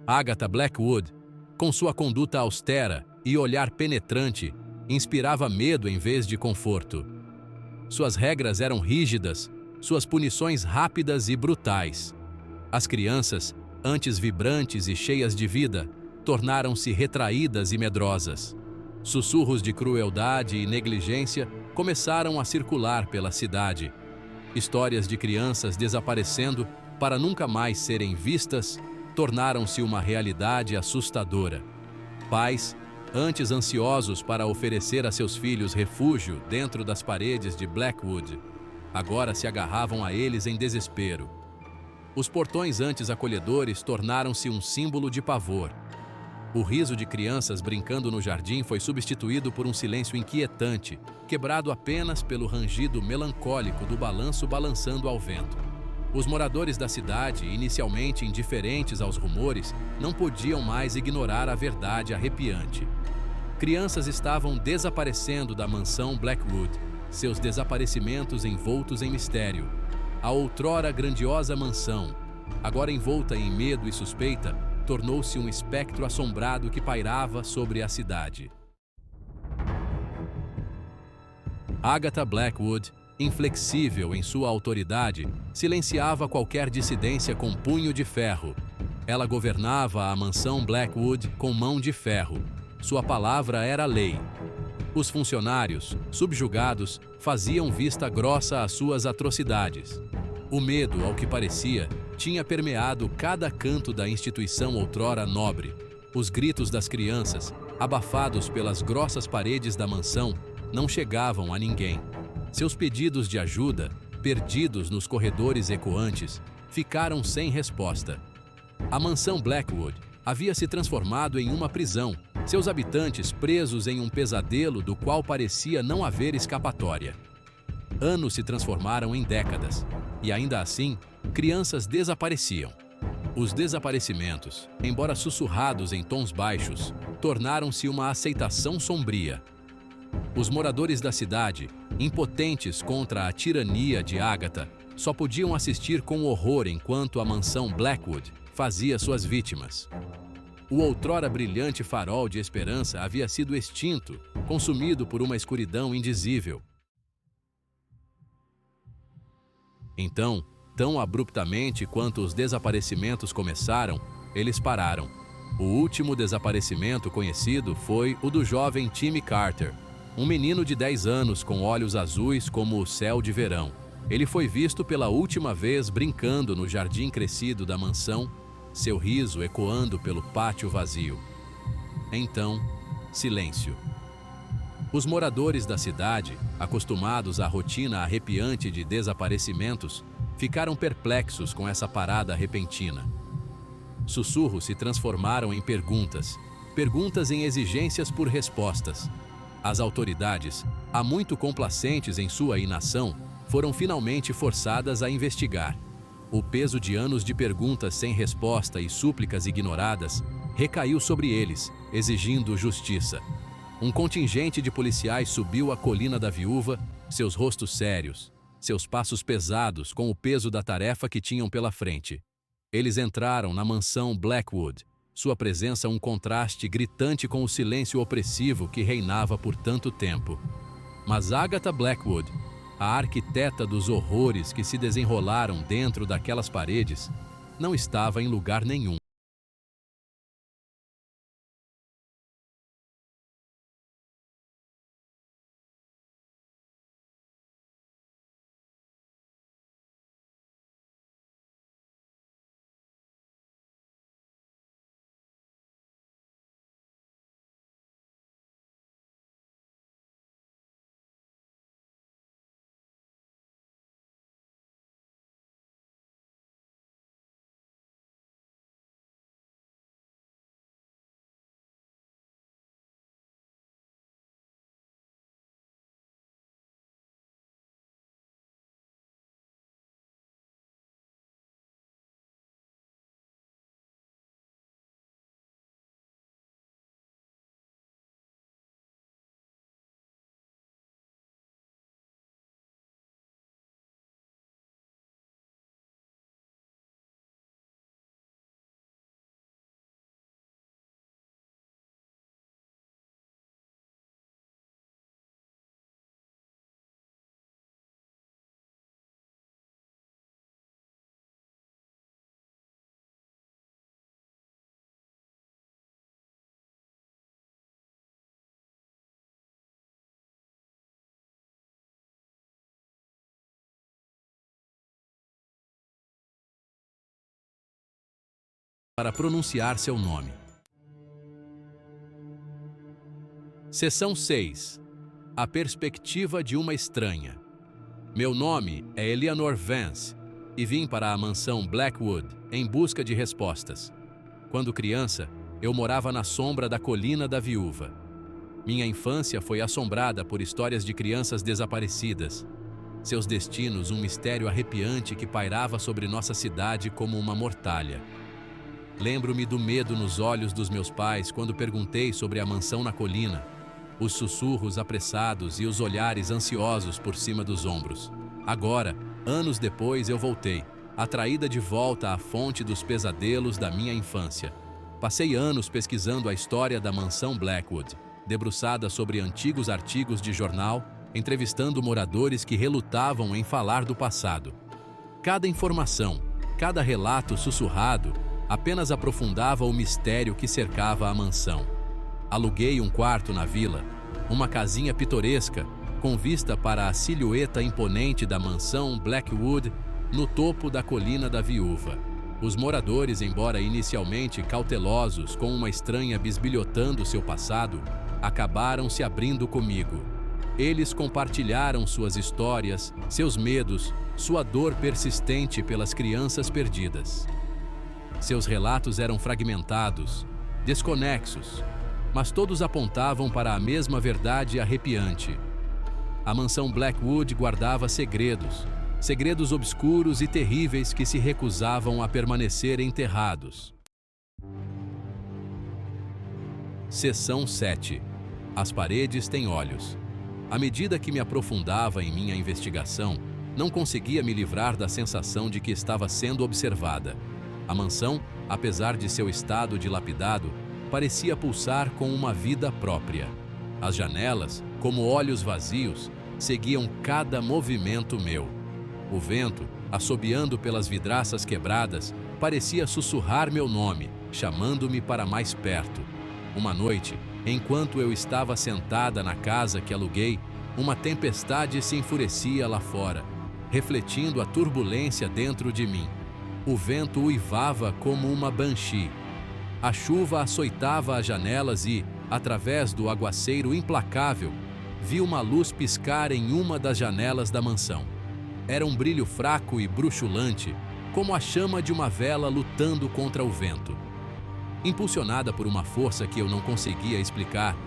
Agatha Blackwood, com sua conduta austera e olhar penetrante, inspirava medo em vez de conforto. Suas regras eram rígidas, suas punições rápidas e brutais. As crianças, antes vibrantes e cheias de vida, tornaram-se retraídas e medrosas. Sussurros de crueldade e negligência começaram a circular pela cidade. Histórias de crianças desaparecendo para nunca mais serem vistas tornaram-se uma realidade assustadora. Pais, antes ansiosos para oferecer a seus filhos refúgio dentro das paredes de Blackwood, agora se agarravam a eles em desespero. Os portões antes acolhedores tornaram-se um símbolo de pavor. O riso de crianças brincando no jardim foi substituído por um silêncio inquietante, quebrado apenas pelo rangido melancólico do balanço balançando ao vento. Os moradores da cidade, inicialmente indiferentes aos rumores, não podiam mais ignorar a verdade arrepiante. Crianças estavam desaparecendo da mansão Blackwood, seus desaparecimentos envoltos em mistério. A outrora grandiosa mansão, agora envolta em medo e suspeita, tornou-se um espectro assombrado que pairava sobre a cidade. Agatha Blackwood, inflexível em sua autoridade, silenciava qualquer dissidência com punho de ferro. Ela governava a mansão Blackwood com mão de ferro. Sua palavra era lei. Os funcionários, subjugados, faziam vista grossa às suas atrocidades. O medo, ao que parecia, tinha permeado cada canto da instituição outrora nobre. Os gritos das crianças, abafados pelas grossas paredes da mansão, não chegavam a ninguém. Seus pedidos de ajuda, perdidos nos corredores ecoantes, ficaram sem resposta. A mansão Blackwood havia se transformado em uma prisão, seus habitantes presos em um pesadelo do qual parecia não haver escapatória. Anos se transformaram em décadas, e ainda assim, crianças desapareciam. Os desaparecimentos, embora sussurrados em tons baixos, tornaram-se uma aceitação sombria. Os moradores da cidade, impotentes contra a tirania de Agatha, só podiam assistir com horror enquanto a mansão Blackwood fazia suas vítimas. O outrora brilhante farol de esperança havia sido extinto, consumido por uma escuridão indizível. Então, tão abruptamente quanto os desaparecimentos começaram, eles pararam. O último desaparecimento conhecido foi o do jovem Timmy Carter, um menino de 10 anos com olhos azuis como o céu de verão. Ele foi visto pela última vez brincando no jardim crescido da mansão, seu riso ecoando pelo pátio vazio. Então, silêncio. Os moradores da cidade, acostumados à rotina arrepiante de desaparecimentos, ficaram perplexos com essa parada repentina. Sussurros se transformaram em perguntas, perguntas em exigências por respostas. As autoridades, há muito complacentes em sua inação, foram finalmente forçadas a investigar. O peso de anos de perguntas sem resposta e súplicas ignoradas recaiu sobre eles, exigindo justiça. Um contingente de policiais subiu a colina da viúva, seus rostos sérios, seus passos pesados com o peso da tarefa que tinham pela frente. Eles entraram na mansão Blackwood, sua presença um contraste gritante com o silêncio opressivo que reinava por tanto tempo. Mas Agatha Blackwood, a arquiteta dos horrores que se desenrolaram dentro daquelas paredes, não estava em lugar nenhum. para pronunciar seu nome. Seção 6. A perspectiva de uma estranha. Meu nome é Eleanor Vance e vim para a mansão Blackwood em busca de respostas. Quando criança, eu morava na sombra da Colina da Viúva. Minha infância foi assombrada por histórias de crianças desaparecidas. Seus destinos, um mistério arrepiante que pairava sobre nossa cidade como uma mortalha. Lembro-me do medo nos olhos dos meus pais quando perguntei sobre a mansão na colina, os sussurros apressados e os olhares ansiosos por cima dos ombros. Agora, anos depois, eu voltei, atraída de volta à fonte dos pesadelos da minha infância. Passei anos pesquisando a história da mansão Blackwood, debruçada sobre antigos artigos de jornal, entrevistando moradores que relutavam em falar do passado. Cada informação, cada relato sussurrado, apenas aprofundava o mistério que cercava a mansão. Aluguei um quarto na vila, uma casinha pitoresca, com vista para a silhueta imponente da mansão Blackwood no topo da Colina da Viúva. Os moradores, embora inicialmente cautelosos com uma estranha bisbilhotando seu passado, acabaram se abrindo comigo. Eles compartilharam suas histórias, seus medos, sua dor persistente pelas crianças perdidas. Seus relatos eram fragmentados, desconexos, mas todos apontavam para a mesma verdade arrepiante. A mansão Blackwood guardava segredos obscuros e terríveis que se recusavam a permanecer enterrados. Seção 7. As paredes têm olhos. À medida que me aprofundava em minha investigação, não conseguia me livrar da sensação de que estava sendo observada. A mansão, apesar de seu estado dilapidado, parecia pulsar com uma vida própria. As janelas, como olhos vazios, seguiam cada movimento meu. O vento, assobiando pelas vidraças quebradas, parecia sussurrar meu nome, chamando-me para mais perto. Uma noite, enquanto eu estava sentada na casa que aluguei, uma tempestade se enfurecia lá fora, refletindo a turbulência dentro de mim. O vento uivava como uma banshee. A chuva açoitava as janelas e, através do aguaceiro implacável, vi uma luz piscar em uma das janelas da mansão. Era um brilho fraco e bruxulante, como a chama de uma vela lutando contra o vento. Impulsionada por uma força que eu não conseguia explicar,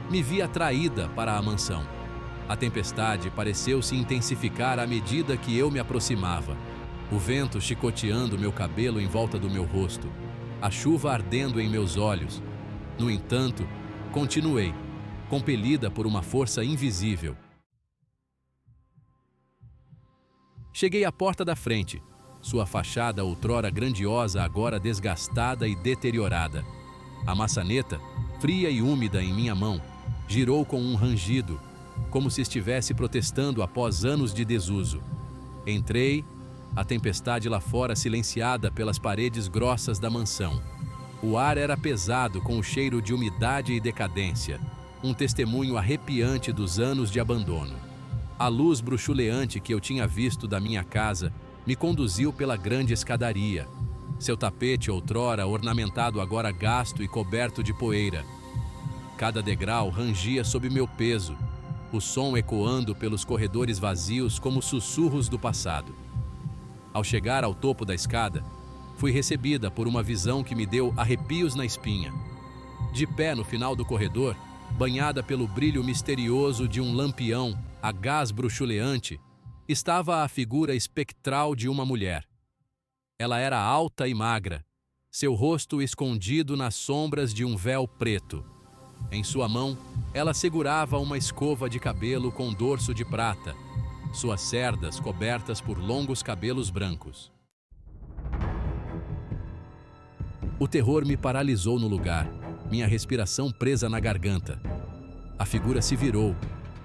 me vi atraída para a mansão. A tempestade pareceu se intensificar à medida que eu me aproximava. O vento chicoteando meu cabelo em volta do meu rosto, a chuva ardendo em meus olhos. No entanto, continuei, compelida por uma força invisível. Cheguei à porta da frente, sua fachada outrora grandiosa agora desgastada e deteriorada. A maçaneta, fria e úmida em minha mão, girou com um rangido, como se estivesse protestando após anos de desuso. Entrei, a tempestade lá fora silenciada pelas paredes grossas da mansão. O ar era pesado com o cheiro de umidade e decadência, um testemunho arrepiante dos anos de abandono. A luz bruxuleante que eu tinha visto da minha casa me conduziu pela grande escadaria. Seu tapete outrora ornamentado agora gasto e coberto de poeira. Cada degrau rangia sob meu peso, o som ecoando pelos corredores vazios como sussurros do passado. Ao chegar ao topo da escada, fui recebida por uma visão que me deu arrepios na espinha. De pé no final do corredor, banhada pelo brilho misterioso de um lampião a gás bruxuleante, estava a figura espectral de uma mulher. Ela era alta e magra, seu rosto escondido nas sombras de um véu preto. Em sua mão, ela segurava uma escova de cabelo com dorso de prata, suas cerdas cobertas por longos cabelos brancos. O terror me paralisou no lugar, minha respiração presa na garganta. A figura se virou,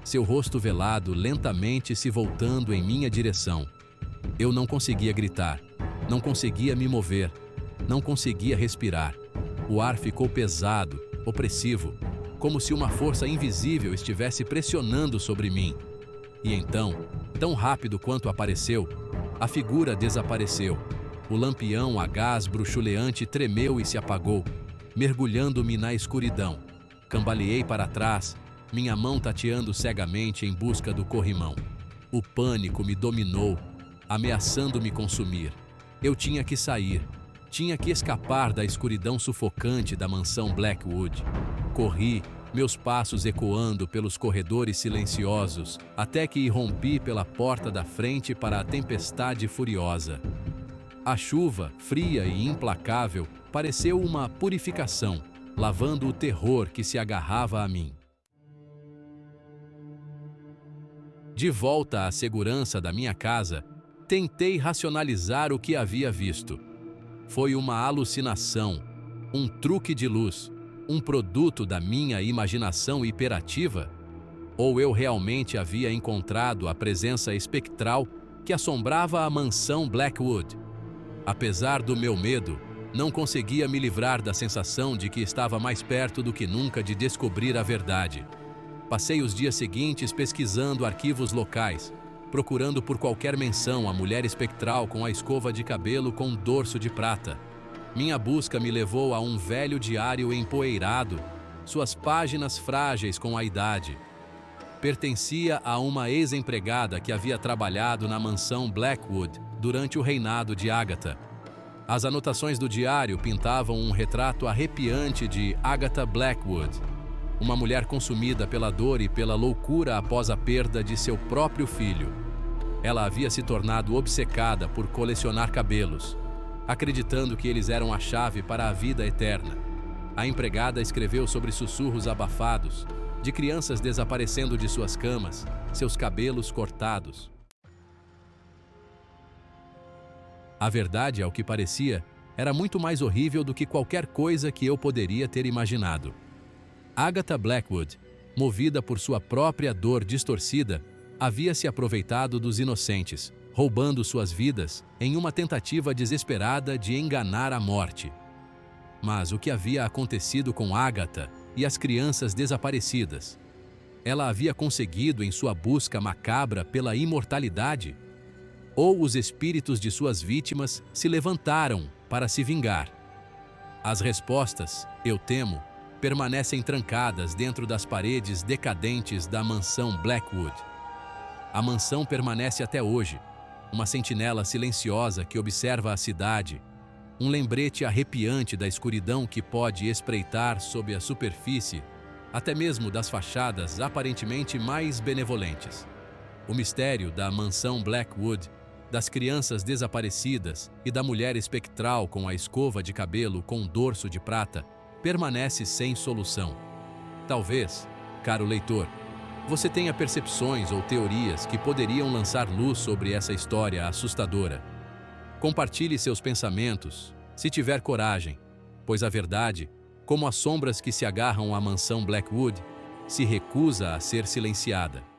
seu rosto velado lentamente se voltando em minha direção. Eu não conseguia gritar, não conseguia me mover, não conseguia respirar. O ar ficou pesado, opressivo, como se uma força invisível estivesse pressionando sobre mim. E então, tão rápido quanto apareceu, a figura desapareceu. O lampião a gás bruxuleante tremeu e se apagou, mergulhando-me na escuridão. Cambaleei para trás, minha mão tateando cegamente em busca do corrimão. O pânico me dominou, ameaçando me consumir. Eu tinha que sair. Tinha que escapar da escuridão sufocante da mansão Blackwood. Corri, meus passos ecoando pelos corredores silenciosos, até que irrompi pela porta da frente para a tempestade furiosa. A chuva, fria e implacável, pareceu uma purificação, lavando o terror que se agarrava a mim. De volta à segurança da minha casa, tentei racionalizar o que havia visto. Foi uma alucinação, um truque de luz, um produto da minha imaginação hiperativa? Ou eu realmente havia encontrado a presença espectral que assombrava a mansão Blackwood? Apesar do meu medo, não conseguia me livrar da sensação de que estava mais perto do que nunca de descobrir a verdade. Passei os dias seguintes pesquisando arquivos locais, procurando por qualquer menção à mulher espectral com a escova de cabelo com dorso de prata. Minha busca me levou a um velho diário empoeirado, suas páginas frágeis com a idade. Pertencia a uma ex-empregada que havia trabalhado na mansão Blackwood durante o reinado de Agatha. As anotações do diário pintavam um retrato arrepiante de Agatha Blackwood, uma mulher consumida pela dor e pela loucura após a perda de seu próprio filho. Ela havia se tornado obcecada por colecionar cabelos, acreditando que eles eram a chave para a vida eterna. A empregada escreveu sobre sussurros abafados, de crianças desaparecendo de suas camas, seus cabelos cortados. A verdade, ao que parecia, era muito mais horrível do que qualquer coisa que eu poderia ter imaginado. Agatha Blackwood, movida por sua própria dor distorcida, havia se aproveitado dos inocentes, roubando suas vidas em uma tentativa desesperada de enganar a morte. Mas o que havia acontecido com Agatha e as crianças desaparecidas? Ela havia conseguido em sua busca macabra pela imortalidade? Ou os espíritos de suas vítimas se levantaram para se vingar? As respostas, eu temo, permanecem trancadas dentro das paredes decadentes da mansão Blackwood. A mansão permanece até hoje, uma sentinela silenciosa que observa a cidade, um lembrete arrepiante da escuridão que pode espreitar sob a superfície, até mesmo das fachadas aparentemente mais benevolentes. O mistério da mansão Blackwood, das crianças desaparecidas e da mulher espectral com a escova de cabelo com dorso de prata permanece sem solução. Talvez, caro leitor, você tenha percepções ou teorias que poderiam lançar luz sobre essa história assustadora. Compartilhe seus pensamentos, se tiver coragem, pois a verdade, como as sombras que se agarram à mansão Blackwood, se recusa a ser silenciada.